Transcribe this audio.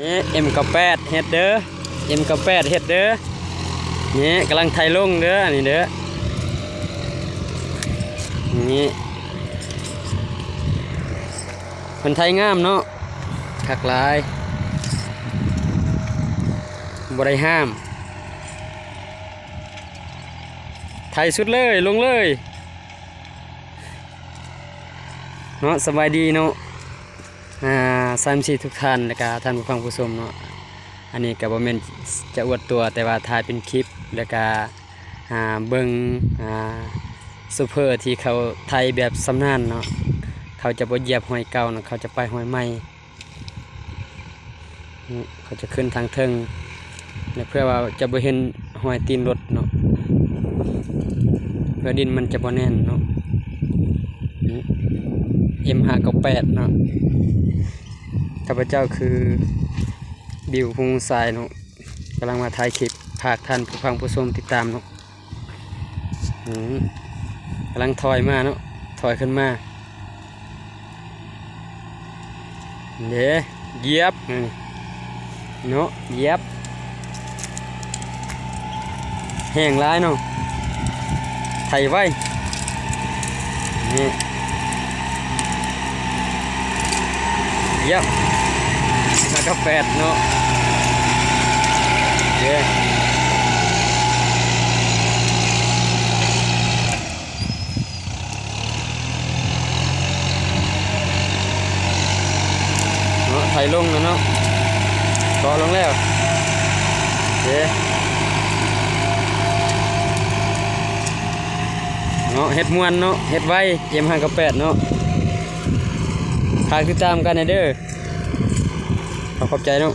นี่เอ็มกับแปดเฮ็ดเด้อเอ็มกับแปดเฮ็ดเด้อนี่กำลังไทยลงเด้อนี่เด้อนี่คนไทยงามเนาะคักหลายบ่ได้ห้ามไทยสุดเลยลงเลยเนาะสบายดีเนาะ34ทุกท่านและก็ท่านผู้ฟังผู้ชมเนาะอันนี้ก็บ่แม่นจะอวดตัวแต่ว่าถ่ายเป็นคลิปแล้วก็เบิ่งซูเปอร์ที่เขาไทยแบบสำนานเนาะเขาจะบ่เหยียบหอยเก่าเนาะเขาจะไปหอยใหม่เขาจะขึ้นทางเทิงเพื่อว่าจะบ่เห็นหอยตีนรถเนาะเพื่อดินมันจะบ่แน่นเนาะM598เนาะข้าพเจ้าคือบิวพงสายเนาะกำลังมาถ่ายคลิปฝากท่านผู้ฟังผู้ชมติดตามเนาะกำลังถอยมาเนาะถอยขึ้นมาเดี๋ยวเหยียบเนาะเหยียบแห้งร้ายเนาะไถไว้นี่เหยียบแล้วก็แปดเนาะเดี๋ยวไถลงแล้วเนาะต่อลงแล้วเดี๋ยวเนาะเฮ็ดม้วนเนาะเฮ็ดไว้M598เนาะฝากติดตามกันเด้อขอบใจเนาะ